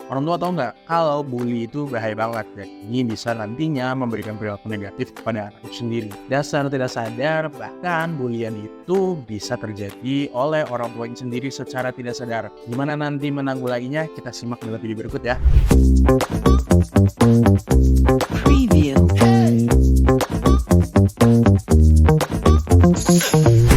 Orang tua tahu nggak kalau bully itu bahaya banget dan ini bisa nantinya memberikan perilaku negatif kepada anak itu sendiri. Dan secara tidak sadar, bahkan bulian itu bisa terjadi oleh orang tuanya sendiri secara tidak sadar. Gimana nanti menanggulanginya? Kita simak dalam video berikut ya. Preview.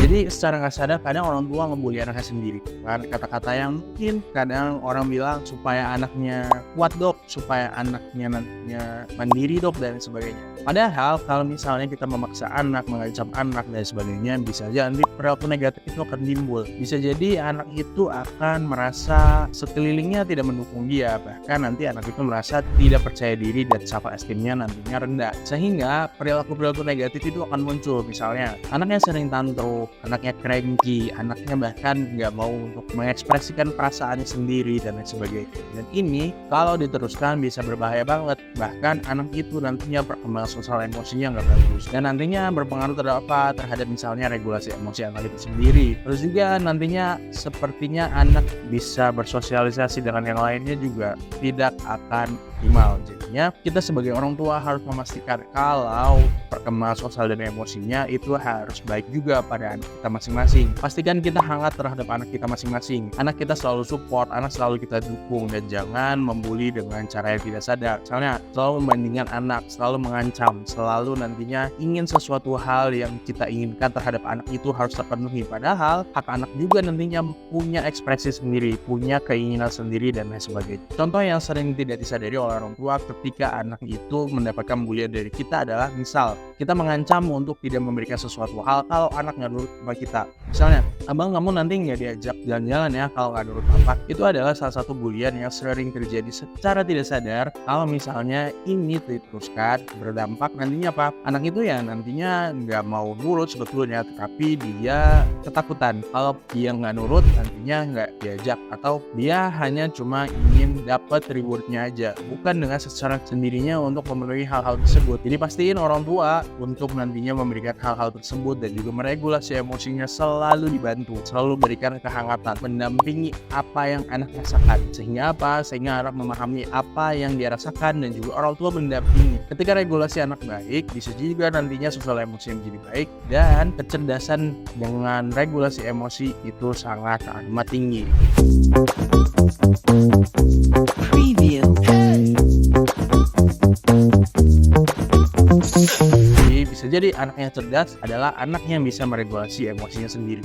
Jadi secara nggak sadar kadang orang tua ngebully anaknya sendiri. Kan kata-kata yang mungkin kadang orang bilang supaya anaknya kuat dok, supaya anaknya nantinya mandiri dok dan sebagainya. Padahal kalau misalnya kita memaksa anak, mengancam anak dan sebagainya, bisa aja nanti perilaku negatif itu akan timbul. Bisa jadi anak itu akan merasa sekelilingnya tidak mendukung dia, bahkan nanti anak itu merasa tidak percaya diri dan self esteemnya nantinya rendah. Sehingga perilaku-perilaku negatif itu akan muncul. Misalnya anaknya sering tantrum, anaknya cranky, anaknya bahkan nggak mau untuk mengekspresikan perasaannya sendiri dan lain sebagainya. Dan ini kalau diteruskan bisa berbahaya banget. Bahkan anak itu nantinya perkembangan sosial emosinya nggak bagus dan nantinya berpengaruh terhadap misalnya regulasi emosi anak itu sendiri. Terus juga nantinya sepertinya anak bisa bersosialisasi dengan yang lainnya juga tidak akan optimal. Jadinya kita sebagai orang tua harus memastikan kalau perkembangan sosial dan emosinya itu harus baik juga pada anak kita masing-masing. Pastikan kita hangat terhadap anak kita masing-masing. Anak kita selalu support, anak selalu kita dukung, dan jangan membuli dengan cara yang tidak sadar. Misalnya selalu membandingkan anak, selalu mengancam, selalu nantinya ingin sesuatu hal yang kita inginkan terhadap anak itu harus terpenuhi. Padahal hak anak juga nantinya punya ekspresi sendiri, punya keinginan sendiri dan lain sebagainya. Contoh yang sering tidak disadari oleh orang tua ketika anak itu mendapatkan bulian dari kita adalah misal kita mengancam untuk tidak memberikan sesuatu hal kalau anak nggak nurut sama kita. Misalnya, abang kamu nanti nggak diajak jalan-jalan ya kalau nggak nurut papa. Itu adalah salah satu bulian yang sering terjadi secara tidak sadar. Kalau misalnya ini diteruskan berdampak nantinya apa? Anak itu ya nantinya nggak mau nurut sebetulnya, tetapi dia ketakutan kalau dia nggak nurut nantinya nggak diajak atau dia hanya cuma ingin dapat rewardnya aja, bukan dengan secara sendirinya untuk memenuhi hal-hal tersebut. Jadi pastiin orang tua untuk nantinya memberikan hal-hal tersebut dan juga meregulasi emosinya selalu dibantu, selalu berikan kehangatan, mendampingi apa yang anak rasakan. Sehingga apa? Sehingga anak memahami apa yang dia rasakan dan juga orang tua mendampingi. Ketika regulasi anak baik, bisa juga nantinya sosial emosi menjadi baik dan kecerdasan dengan regulasi emosi itu sangat amat tinggi. Preview. Jadi bisa jadi anak yang cerdas adalah anak yang bisa meregulasi emosinya sendiri.